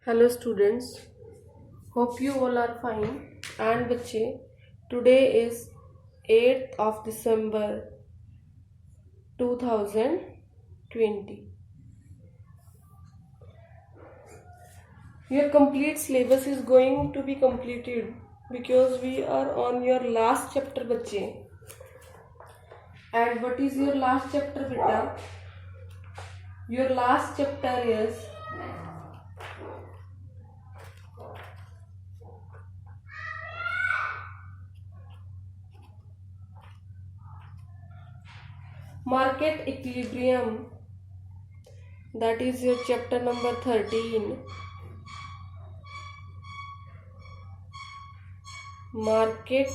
Hello students, hope you all are fine. And बच्चे, today is 8th of December 2020. Your complete syllabus is going to be completed because we are on your last chapter बच्चे. And what is your last chapter beta? Your last chapter is market equilibrium. That is your chapter number 13. Market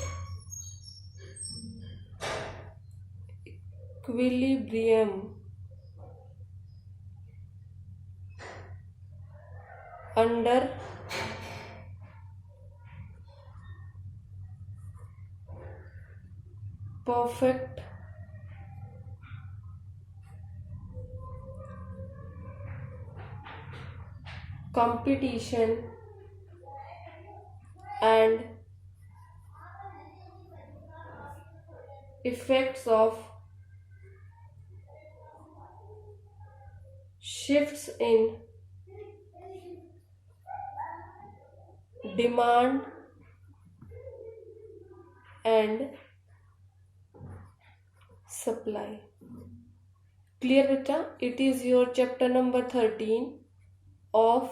equilibrium under perfect competition and effects of shifts in demand and supply. Clear beta? It is your chapter number 13 of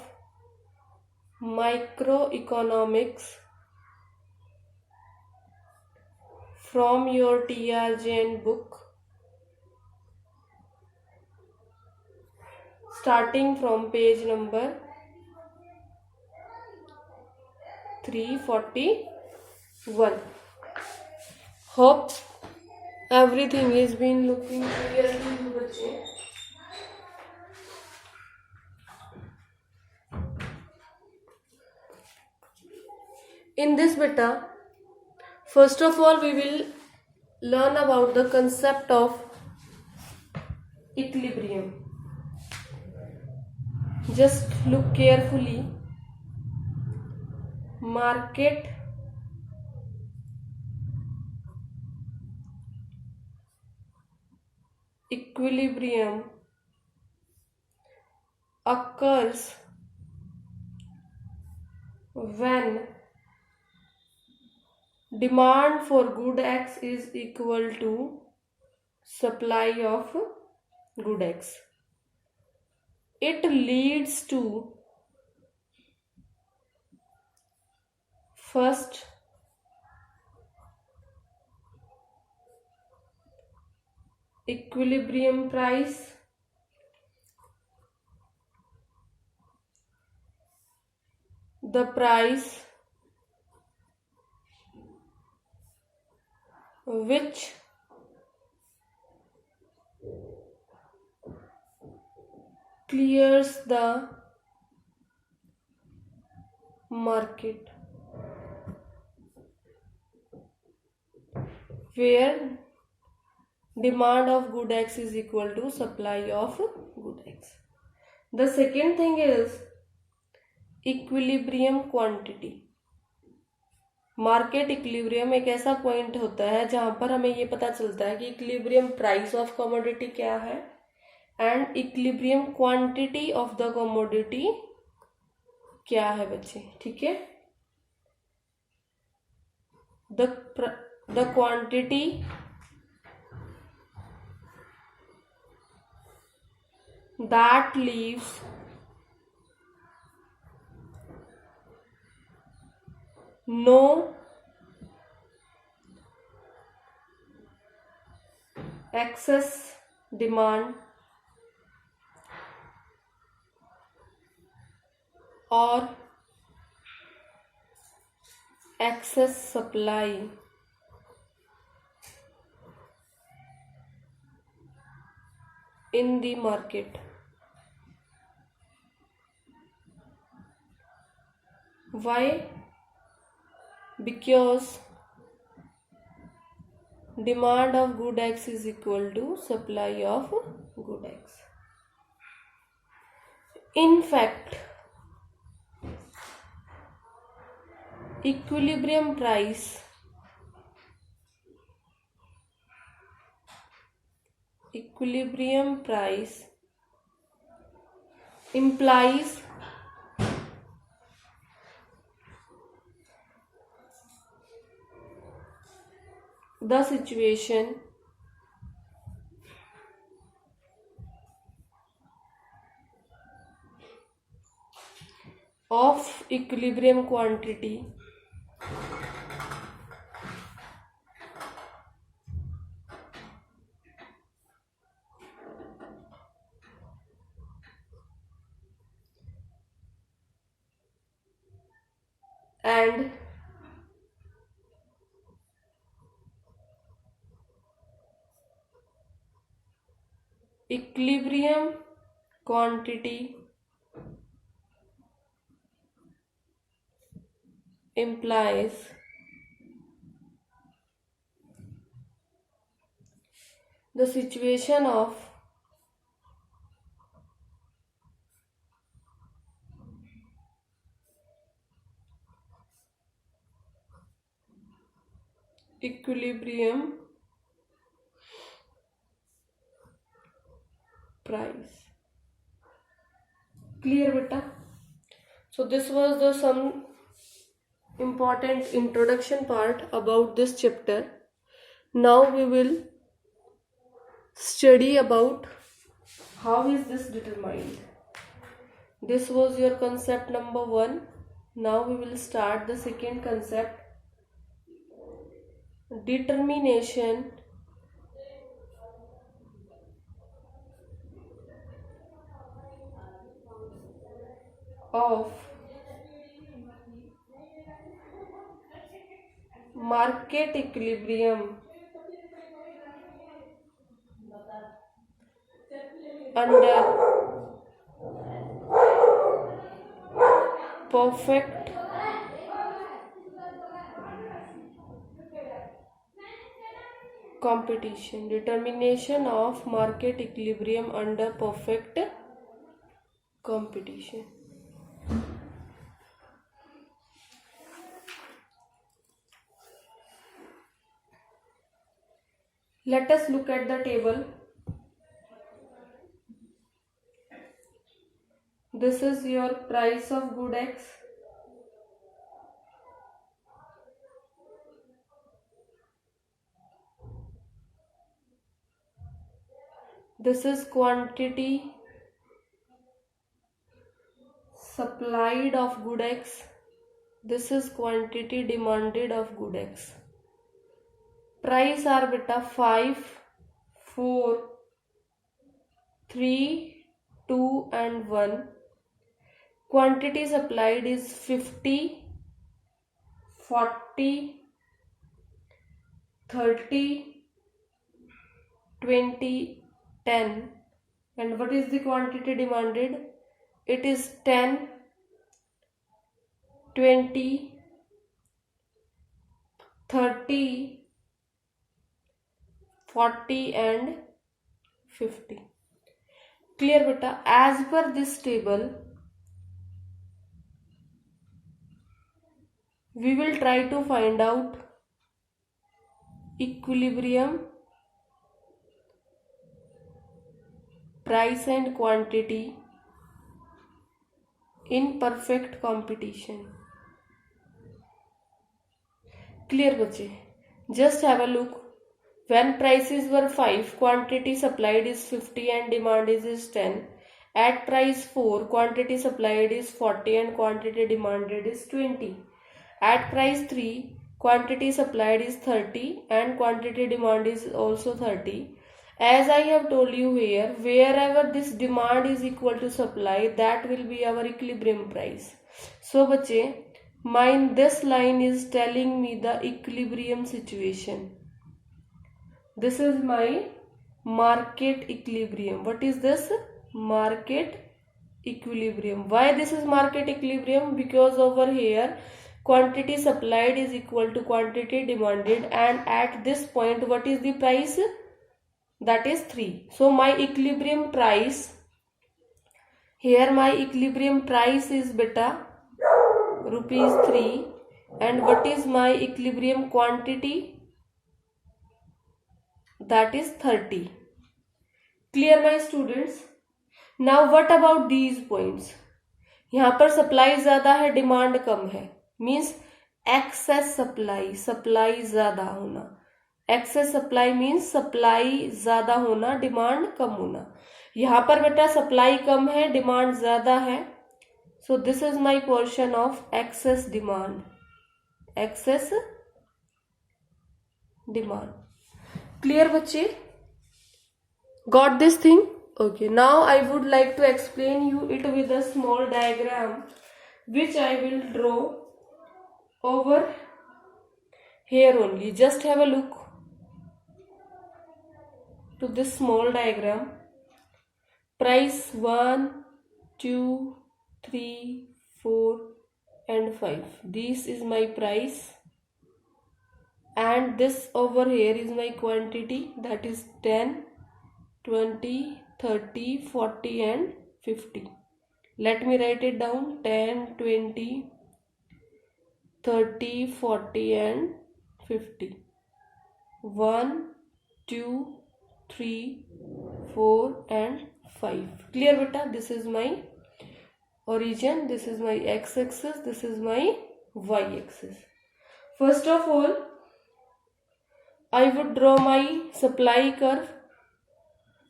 microeconomics from your TR Jain book, starting from page number 341. Hope everything is been looking clearly to you बच्चे. In this beta, first of all we will learn about the concept of equilibrium. Just look carefully. Market equilibrium occurs when demand for good X is equal to supply of good X. It leads to first equilibrium price, the price which clears the market, where demand of good X is equal to supply of good X. The second thing is equilibrium quantity. Market equilibrium एक ऐसा point होता है जहां पर हमें ये पता चलता है कि इक्विलिब्रियम प्राइस ऑफ कमोडिटी क्या है and equilibrium quantity of the commodity क्या है बच्चे. ठीक है, the quantity that leaves no excess demand or excess supply in the market. Why? Because demand of good X is equal to supply of good X. In fact, equilibrium price implies the situation of equilibrium quantity and equilibrium quantity implies the situation of equilibrium price. Clear beta? So this was the some important introduction part about this chapter. Now we will study about how is this determined. This was your concept number 1. Now we will start the second concept, determination of market equilibrium under perfect competition. Determination of market equilibrium under perfect competition. Let us look at the table. This is your price of good X. This is quantity supplied of good X. This is quantity demanded of good X. Price are beta 5, 4, 3, 2 and 1. Quantity supplied is 50, 40, 30, 20, 10. And what is the quantity demanded? It is 10, 20, 30, 40 and 50. Clear beta? As per this table, we will try to find out equilibrium, price and quantity in perfect competition. Clear bache? Just have a look. When prices were 5, quantity supplied is 50 and demand is 10. At price 4, quantity supplied is 40 and quantity demanded is 20. At price 3, quantity supplied is 30 and quantity demand is also 30. As I have told you here, wherever this demand is equal to supply, that will be our equilibrium price. So bache, this line is telling me the equilibrium situation. This is my market equilibrium. What is this? Market equilibrium. Why this is market equilibrium? Because over here quantity supplied is equal to quantity demanded, and at this point what is the price? That is 3. So my equilibrium price, here my equilibrium price is beta rupees 3. and what is my equilibrium quantity? That is 30. Clear my students? Now what about these points? यहाँ पर supply ज्यादा है, demand कम है, means excess supply, supply ज्यादा होना. Excess supply means supply ज्यादा होना, demand कम होना. यहाँ पर बेटा सप्लाई कम है, डिमांड ज्यादा है. So this is my portion of excess demand. Excess demand. Clear बच्चे? Got this thing? Okay, now I would like to explain you it with a small diagram which I will draw over here only. Just have a look to this small diagram. Price 1, 2, 3, 4 and 5. This is my price and this over here is my quantity, that is 10, 20, 30, 40 and 50. Let me write it down. 10, 20, 30, 40 and 50. 1, 2, 3, 4 and 5. Clear beta? This is my origin, this is my x-axis, this is my y-axis. First of all, I would draw my supply curve.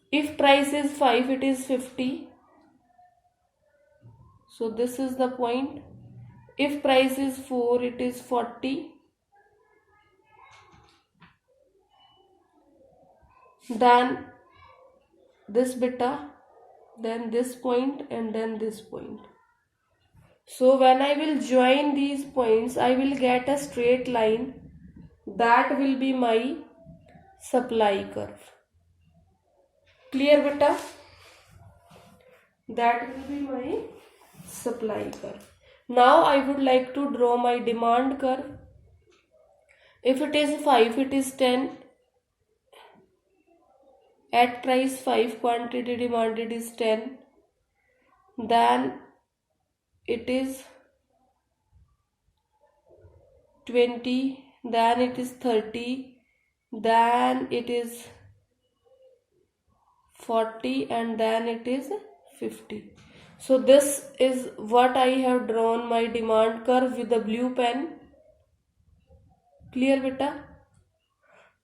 If price is 5, it is 50. So this is the point. If price is 4, it is 40. Then this beta, then this point and then this point. So when I will join these points, I will get a straight line. That will be my supply curve. Clear beta? That will be my supply curve. Now I would like to draw my demand curve. If it is 5, it is 10. At price 5, quantity demanded is 10. Then it is 20. Then it is 30. Then it is 40 and then it is 50. So this is what I have drawn my demand curve with the blue pen. Clear beta?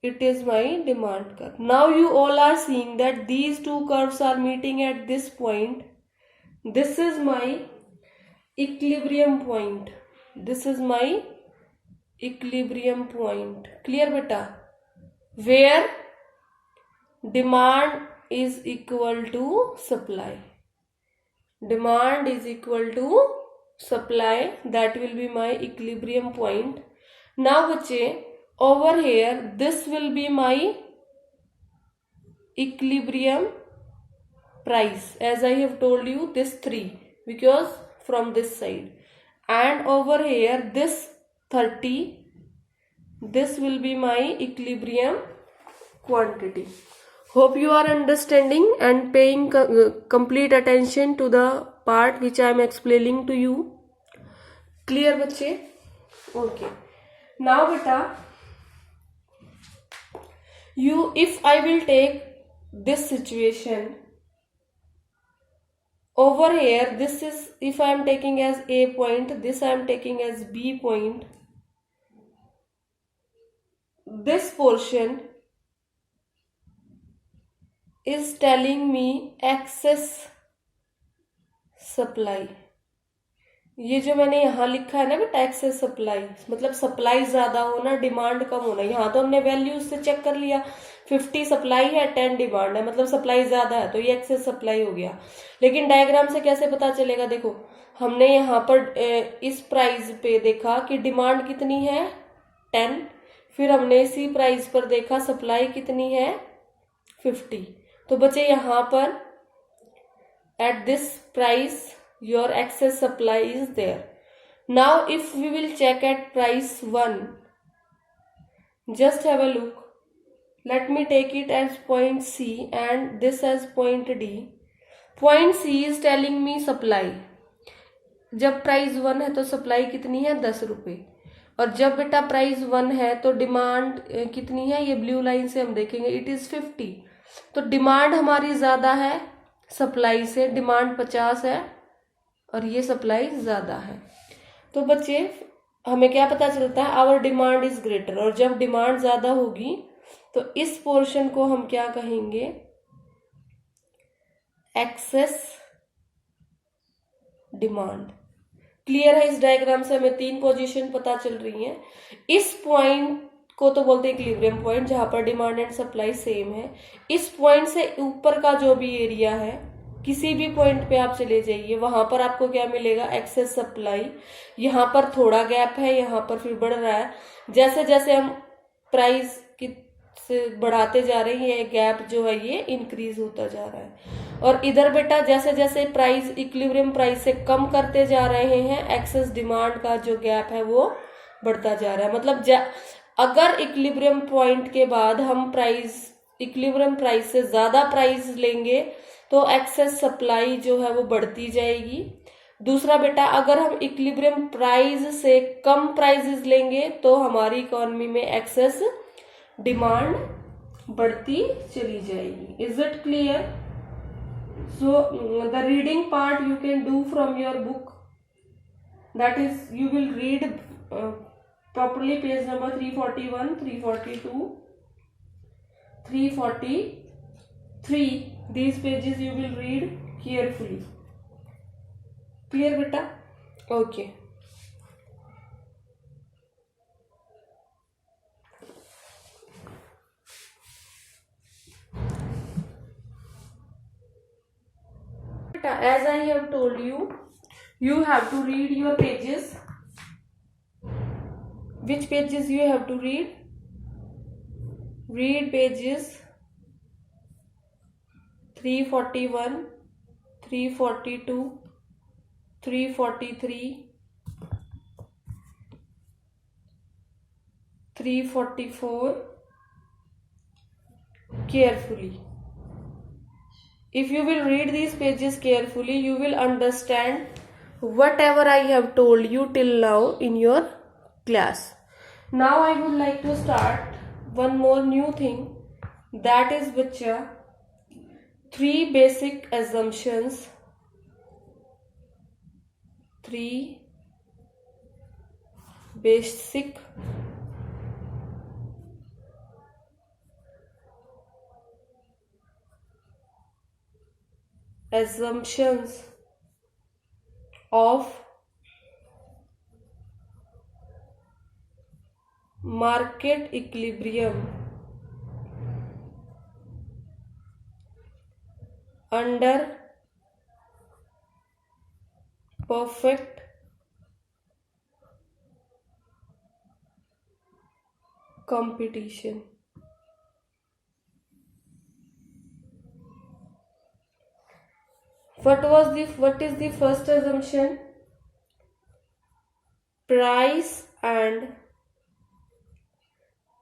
It is my demand curve. Now you all are seeing that these two curves are meeting at this point. This is my equilibrium point. This is my equilibrium point. Clear beta? Where demand is equal to supply. Demand is equal to supply. That will be my equilibrium point. Now बच्चे, over here this will be my equilibrium price. As I have told you, this 3, because from this side, and over here this 30, this will be my equilibrium quantity. Hope you are understanding and paying complete attention to the part which I am explaining to you. Clear बच्चे? Okay. Now beta, if I will take this situation, over here this is, if I am taking as A point, this I am taking as B point. This portion is telling me excess supply. ये जो मैंने यहाँ लिखा है ना बेटा, excess supply, मतलब supply ज्यादा होना, डिमांड कम होना. यहाँ तो हमने वैल्यूज से चेक कर लिया, 50 सप्लाई है, 10 डिमांड है, मतलब सप्लाई ज्यादा है, तो ये एक्सेस सप्लाई हो गया. लेकिन डायग्राम से कैसे पता चलेगा? देखो, हमने यहाँ पर इस प्राइस पे देखा कि डिमांड कितनी है, 10. फिर हमने इसी प्राइस पर देखा सप्लाई कितनी है, 50. तो बच्चे यहाँ पर at this price your excess supply is there. Now if we will check at price 1, just have a look. Let me take it as point C and this as point D. Point C is telling me supply. जब price 1 है तो supply कितनी है, 10 रुपये. और जब बेटा price 1 है तो डिमांड कितनी है, ये ब्लू लाइन से हम देखेंगे, इट इज 50। तो डिमांड हमारी ज्यादा है सप्लाई से, डिमांड 50 है और ये सप्लाई ज्यादा है। तो बच्चे हमें क्या पता चलता है, आवर डिमांड इज ग्रेटर। और जब डिमांड ज्यादा होगी तो इस पोर्शन को हम क्या कहेंगे, एक्सेस डिमांड। क्लियर है? इस डायग्राम से हमें 3 पोजीशन पता चल रही हैं। इस पॉइंट को तो बोलते हैं इक्विलिब्रियम पॉइंट, जहां पर डिमांड एंड सप्लाई सेम है। इस पॉइंट से ऊपर का जो भी एरिया है, किसी भी पॉइंट पे आप चले जाइए, वहां पर आपको क्या मिलेगा, एक्सेस सप्लाई। यहाँ पर थोड़ा गैप है, यहाँ पर फिर बढ़ रहा है। जैसे जैसे हम प्राइस की से बढ़ाते जा रहे हैं, ये गैप जो है ये इंक्रीज होता जा रहा है। और इधर बेटा जैसे जैसे प्राइस इक्विलिब्रियम प्राइस से कम करते जा रहे हैं, एक्सेस डिमांड का जो गैप है वो बढ़ता जा रहा है। मतलब अगर इक्विलिब्रियम पॉइंट के बाद हम प्राइस इक्विलिब्रियम प्राइस से ज्यादा प्राइस लेंगे तो एक्सेस सप्लाई जो है वो बढ़ती जाएगी। दूसरा बेटा, अगर हम इक्विलिब्रियम प्राइस से कम प्राइसेस लेंगे तो हमारी इकोनॉमी में एक्सेस डिमांड बढ़ती चली जाएगी। Is it clear? So the reading part you can do from your book, that is you will read properly page number 341, 342, 343. These pages you will read carefully. Clear beta? Okay. As I have told you, you have to read your pages. Which pages you have to read? Read pages 341, 342, 343, 344 carefully. If you will read these pages carefully, you will understand whatever I have told you till now in your class. Now I would like to start one more new thing, that is bacha 3 basic assumptions. 3 basic assumptions of market equilibrium under perfect competition. What is the first assumption? Price and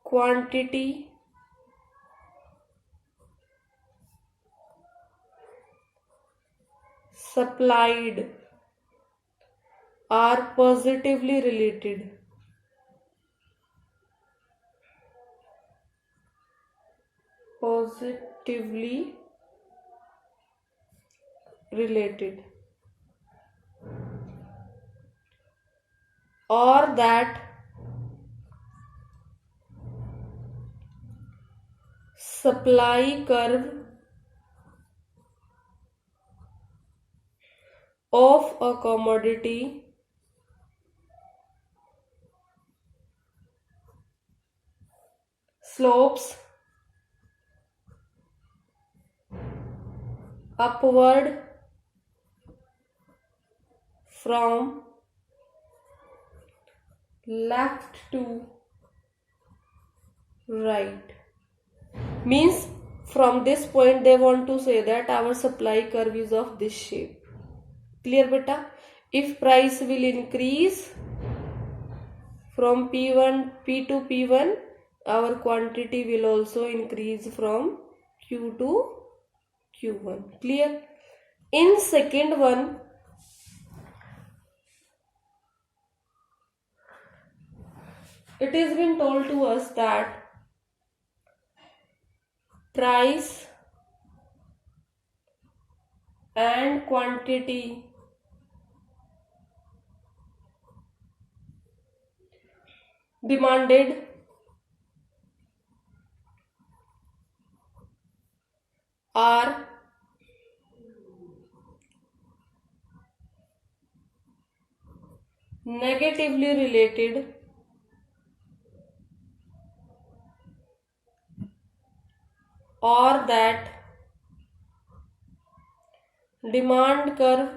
quantity supplied are positively related. Positively related. Or that supply curve of a commodity slopes upward from left to right. Means from this point they want to say that our supply curve is of this shape. Clear beta? If price will increase from P to P1, our quantity will also increase from Q to Q1. Clear? In second one, it has been told to us that price and quantity demanded are negatively related or that demand curve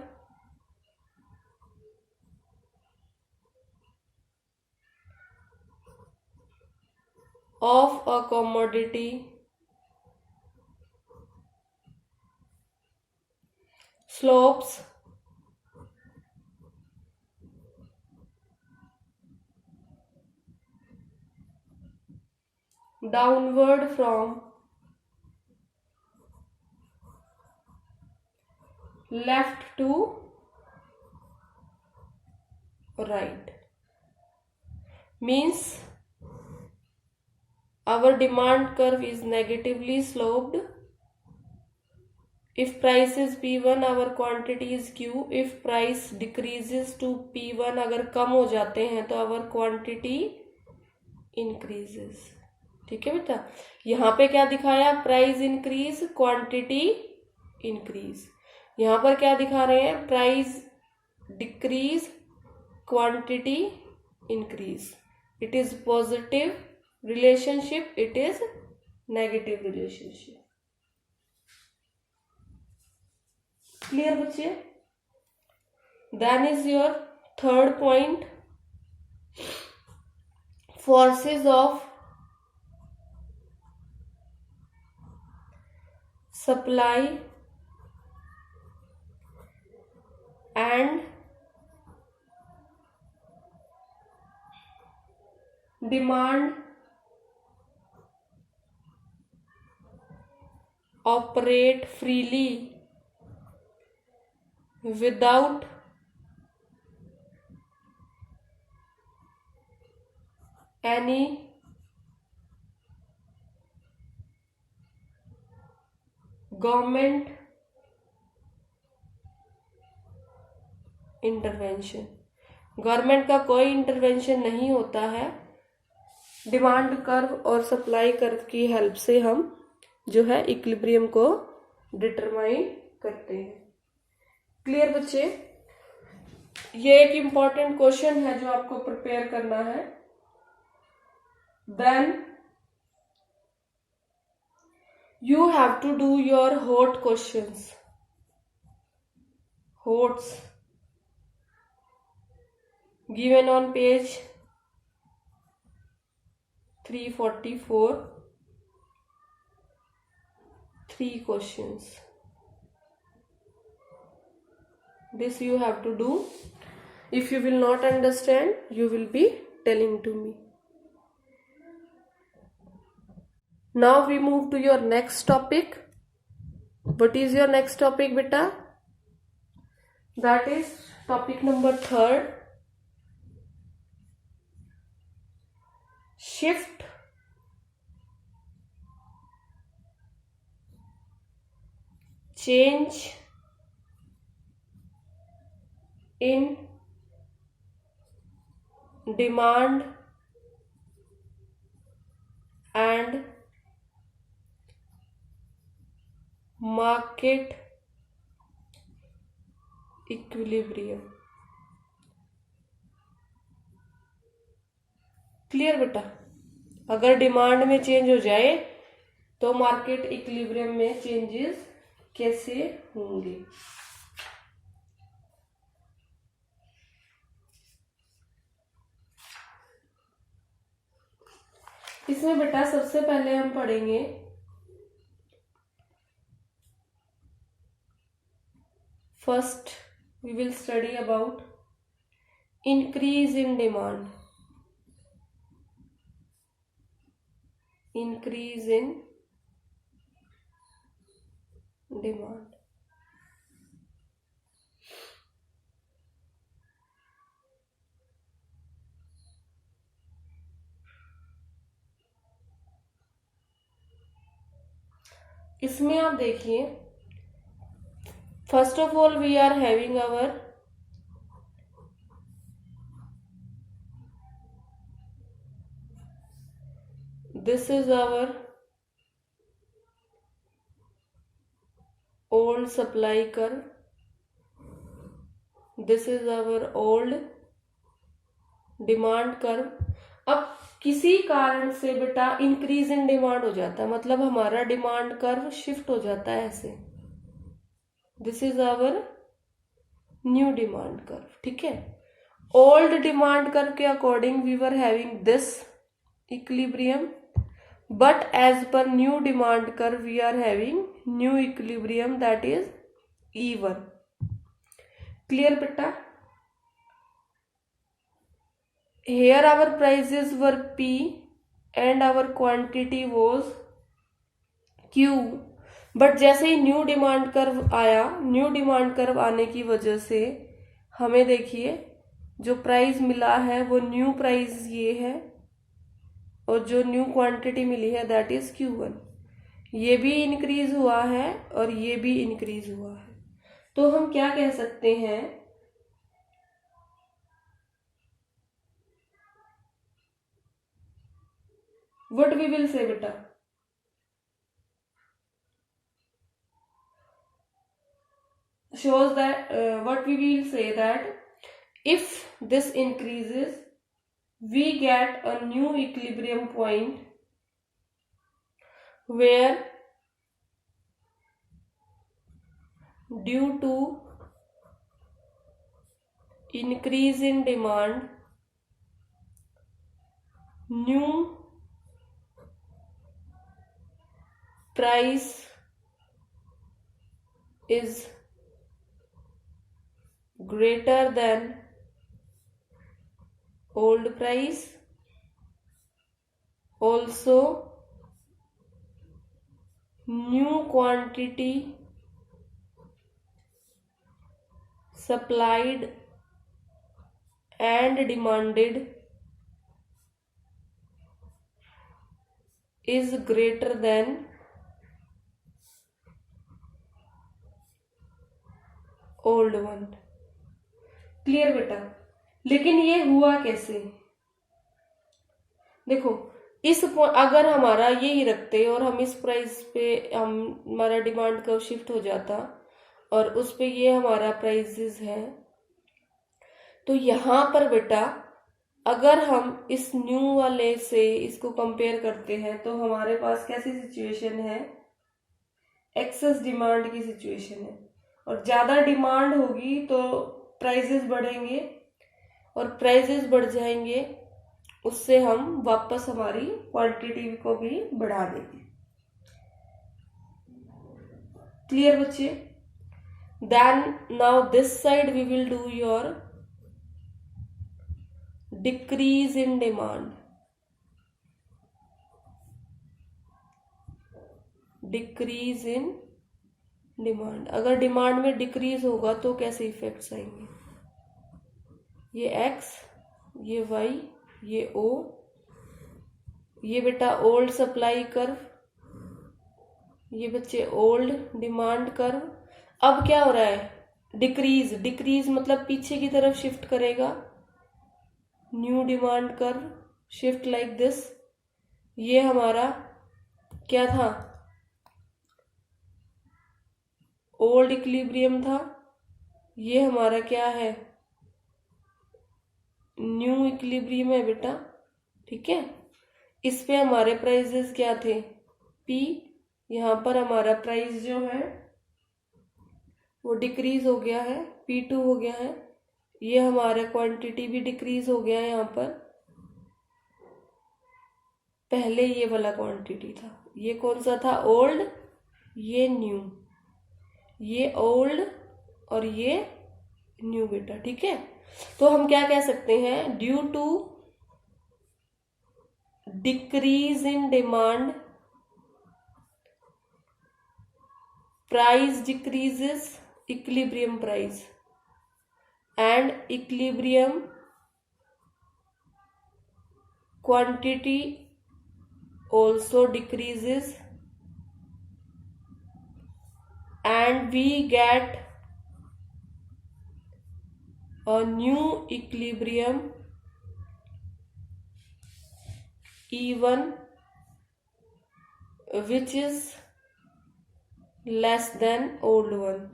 of a commodity slopes downward from left to right. Means our demand curve is negatively sloped. If price is P1, our quantity is Q. If price decreases to P1, अगर कम हो जाते हैं तो our quantity increases. ठीक है बेटा, यहाँ पे क्या दिखाया? Price increase, quantity increase. यहाँ पर क्या दिखा रहे हैं? Price decrease, quantity increase. It is positive relationship, it is negative relationship. Clear बच्चे? Then is your third point, forces of supply and demand operate freely without any government intervention. Government का कोई intervention नहीं होता है. Demand curve और supply curve की help से हम जो है इक्विलिब्रियम को डिटरमाइन करते हैं. क्लियर बच्चे? ये एक इंपॉर्टेंट क्वेश्चन है जो आपको प्रिपेयर करना है. Then you have to do your HOT questions. HOTS given on page 344. 3 questions. This you have to do. If you will not understand, you will be telling to me. Now we move to your next topic. What is your next topic, beta? That is topic number 3. Shift change in demand and market equilibrium. Clear बेटा? अगर demand में change हो जाए तो market equilibrium में changes कैसे होंगे? इसमें बेटा सबसे पहले हम पढ़ेंगे first we will study about increase in demand. Increase in demand. इसमें आप देखिए, first of all we are having our this is our old supply curve, this is our old demand curve. अब किसी कारण से बेटा इंक्रीज इन डिमांड हो जाता है, मतलब हमारा डिमांड कर्व शिफ्ट हो जाता है ऐसे, this is our new demand curve, ठीक है। ओल्ड डिमांड कर्व के according we were having this equilibrium, but as per new demand curve we are having new equilibrium, that is E1. Clear beta? Here our prices were P and our quantity was Q, but जैसे ही new demand curve आया, new demand curve आने की वजह से हमें देखिए जो price मिला है वो न्यू प्राइस ये है, और जो न्यू क्वांटिटी मिली है दैट इज Q1। ये भी इंक्रीज हुआ है और ये भी इंक्रीज हुआ है, तो हम क्या कह सकते हैं, व्हाट वी विल से बेटा, shows that what we will say that if this increases we get a new equilibrium point where due to increase in demand new price is greater than old price, also new quantity supplied and demanded is greater than old one. Clear बेटा? लेकिन ये हुआ कैसे, देखो इस अगर हमारा ये ही रखते और हम इस प्राइस पे हमारा डिमांड कर्व शिफ्ट हो जाता और उस पे ये हमारा प्राइसेस है, तो यहाँ पर बेटा अगर हम इस न्यू वाले से इसको कंपेयर करते हैं तो हमारे पास कैसी सिचुएशन है, एक्सेस डिमांड की सिचुएशन है, और ज्यादा डिमांड होगी तो प्राइसेस बढ़ेंगे, और प्राइसेस बढ़ जाएंगे उससे हम वापस हमारी क्वांटिटी को भी बढ़ा देंगे। क्लियर बच्चे? Then now this side we will do your decrease in demand, decrease in demand. अगर डिमांड में डिक्रीज होगा तो कैसे इफेक्ट्स आएंगे, ये एक्स, ये वाई, ये ओ, ये बेटा ओल्ड सप्लाई कर्व, ये बच्चे ओल्ड डिमांड कर्व। अब क्या हो रहा है, डिक्रीज, डिक्रीज मतलब पीछे की तरफ शिफ्ट करेगा, new demand curve shift like this. ये हमारा क्या था, ओल्ड इक्विलिब्रियम था, ये हमारा क्या है, न्यू इक्विलिब्रियम है बेटा, ठीक है। इस पे हमारे प्राइसेस क्या थे, P, यहाँ पर हमारा प्राइस जो है वो डिक्रीज हो गया है, P2 हो गया है, ये हमारा क्वांटिटी भी डिक्रीज हो गया है, यहाँ पर पहले ये वाला क्वांटिटी था, ये कौन सा था, ओल्ड, ये न्यू, ये ओल्ड और ये न्यू बेटा, ठीक है। तो हम क्या कह सकते हैं, due to decrease in demand price decreases equilibrium price, and equilibrium quantity also decreases and we get a new equilibrium E1 which is less than old one.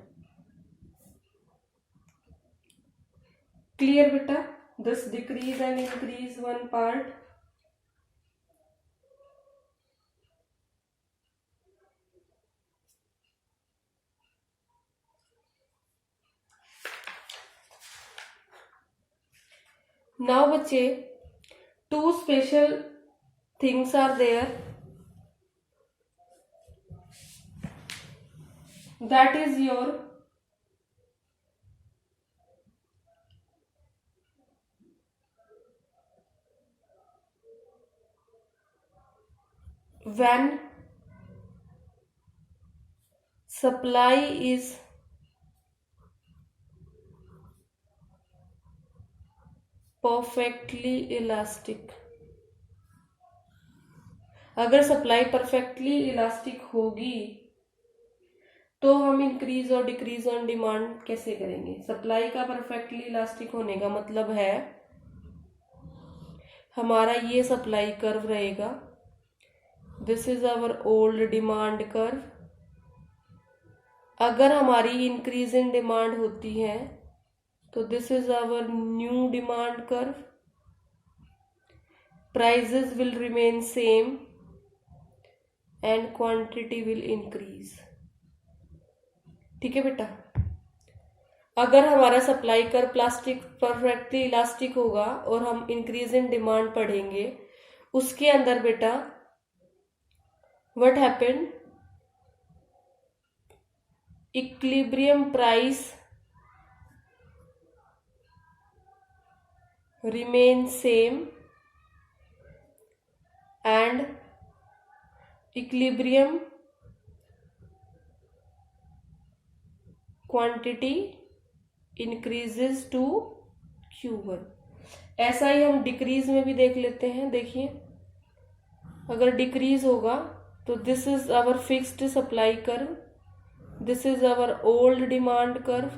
Clear beta? This decrease and increase one part. Now बच्चे, two special things are there. That is your when supply is perfectly elastic. अगर supply perfectly elastic होगी तो हम increase और decrease on demand कैसे करेंगे? Supply का perfectly elastic होने का मतलब है हमारा ये सप्लाई कर्व रहेगा, this is our old demand curve. अगर हमारी इंक्रीज इन डिमांड होती है तो this is our new demand curve. Prices will remain same and quantity will increase. ठीक है बेटा? अगर हमारा सप्लाई कर प्लास्टिक परफेक्टली इलास्टिक होगा और हम इंक्रीज इन डिमांड पढ़ेंगे, उसके अंदर बेटा what happened, equilibrium price remain same and equilibrium quantity increases to Q1. ऐसा ही हम डिक्रीज में भी देख लेते हैं. देखिए, अगर डिक्रीज होगा तो this is our fixed supply curve, this is our old demand curve,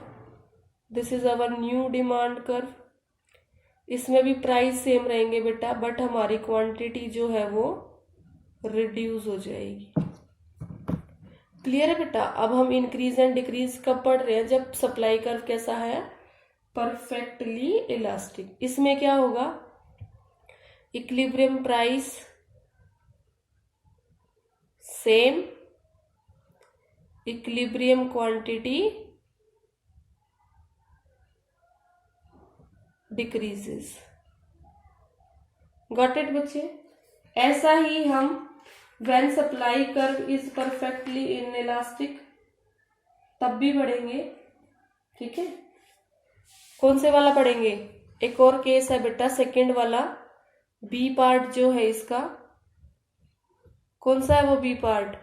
this is our new demand curve. इसमें भी प्राइस सेम रहेंगे बेटा, बट हमारी क्वांटिटी जो है वो रिड्यूस हो जाएगी. क्लियर है बेटा? अब हम इंक्रीज एंड डिक्रीज कब पढ़ रहे हैं? जब सप्लाई कर्व कैसा है? Perfectly elastic. इसमें क्या होगा? Equilibrium price same, equilibrium quantity decreases. Got it बच्चे? ऐसा ही हम when supply curve is perfectly inelastic तब भी पढ़ेंगे. ठीक है? कौन से वाला पढ़ेंगे? एक और केस है बेटा, सेकंड वाला, बी पार्ट जो है इसका. कौन सा है वो B part?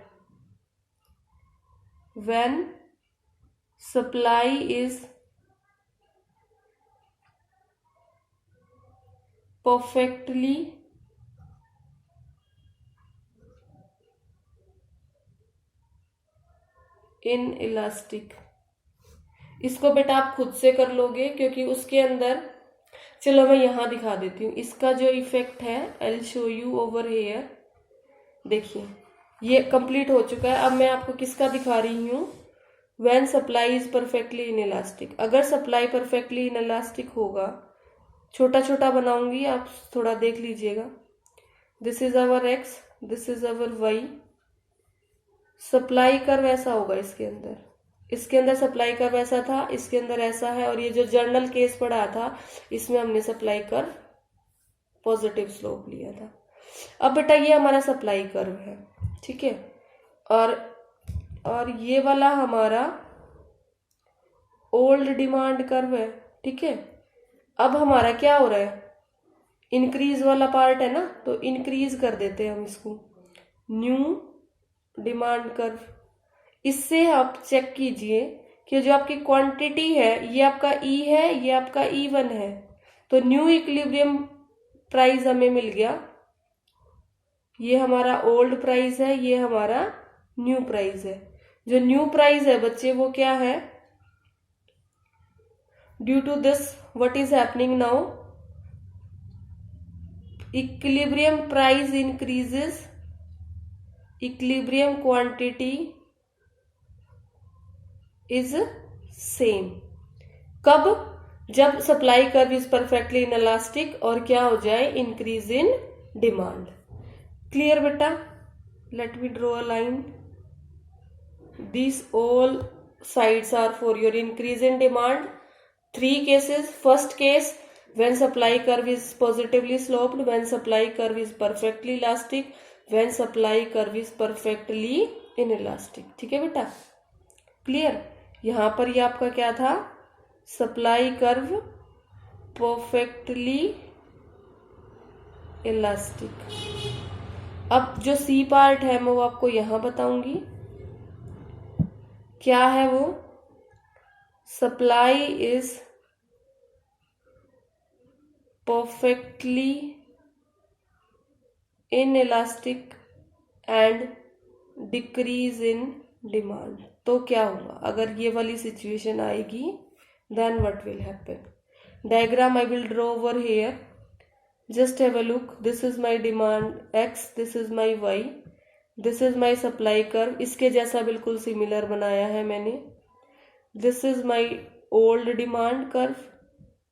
When supply is perfectly inelastic. इसको बेटा आप खुद से कर लोगे क्योंकि उसके अंदर, चलो मैं यहां दिखा देती हूँ इसका जो इफेक्ट है. I will show you over here. देखिए ये कंप्लीट हो चुका है. अब मैं आपको किसका दिखा रही हूँ? When supply is perfectly inelastic. अगर सप्लाई परफेक्टली इनइलास्टिक होगा, छोटा छोटा बनाऊंगी, आप थोड़ा देख लीजिएगा. This is our X, this is our Y. Supply curve ऐसा होगा इसके अंदर. इसके अंदर सप्लाई कर्व ऐसा था, इसके अंदर ऐसा है. और ये जो जर्नल केस पढ़ा था इसमें हमने सप्लाई कर्व पॉजिटिव स्लोप लिया था. अब बेटा ये हमारा सप्लाई कर्व है. ठीक है? और ये वाला हमारा ओल्ड डिमांड कर्व है. ठीक है? अब हमारा क्या हो रहा है? इंक्रीज वाला पार्ट है ना, तो इंक्रीज कर देते हैं हम इसको, न्यू डिमांड कर्व. इससे आप चेक कीजिए कि जो आपकी क्वांटिटी है ये आपका ई है, ये आपका E1 है. तो न्यू इक्विलिब्रियम प्राइस हमें मिल गया. ये हमारा ओल्ड प्राइस है, ये हमारा न्यू प्राइस है. जो न्यू प्राइस है बच्चे वो क्या है, due to this what is happening now, equilibrium price increases, equilibrium quantity is same. कब, जब supply curve is perfectly inelastic और क्या हो जाए, इंक्रीज इन डिमांड। क्लियर बेटा, let me draw a line, these all sides are for your increase in demand. 3 cases. First case, when supply curve is positively sloped, when supply curve is perfectly elastic, when supply curve is perfectly inelastic. ठीक है बेटा, clear. यहां पर ये आपका क्या था, supply curve perfectly elastic. अब जो सी पार्ट है मैं वो आपको यहां बताऊंगी, क्या है वो, supply is perfectly inelastic and decrease in demand. तो क्या होगा अगर ये वाली सिचुएशन आएगी, then what will happen. Diagram I will draw over here, just have a look, this is my demand X, this is my Y, this is my supply curve, इसके जैसा बिल्कुल सिमिलर बनाया है मैंने। This is my old demand curve,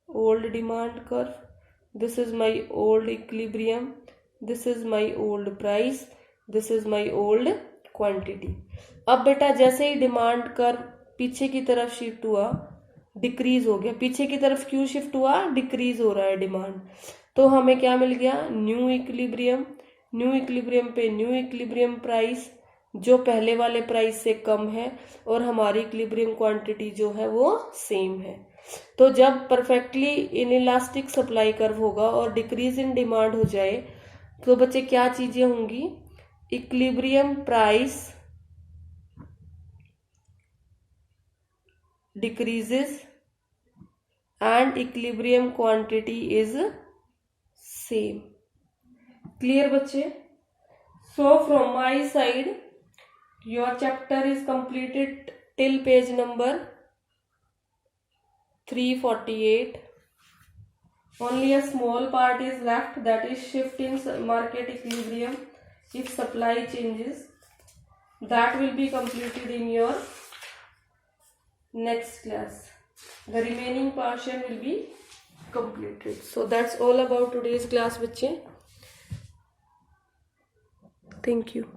old demand curve, this is my old equilibrium, this is my old price, this is my old quantity. अब बेटा जैसे ही demand curve पीछे की तरफ शिफ्ट हुआ, डिक्रीज हो गया, पीछे की तरफ क्यों शिफ्ट हुआ, डिक्रीज हो रहा है डिमांड, तो हमें क्या मिल गया, न्यू इक्विलिब्रियम। न्यू इक्विलिब्रियम पे न्यू इक्विलिब्रियम प्राइस जो पहले वाले प्राइस से कम है, और हमारी इक्विलिब्रियम क्वांटिटी जो है वो सेम है। तो जब परफेक्टली इनइलास्टिक सप्लाई कर्व होगा और डिक्रीज इन डिमांड हो जाए, तो बच्चे क्या चीजें होंगी, equilibrium price decreases and equilibrium quantity is same. Clear बच्चे। So from my side your chapter is completed till page number 348. Only a small part is left, that is shift in market equilibrium if supply changes. That will be completed in your next class. The remaining portion will be completed. So that's all about today's class बच्चे. Thank you.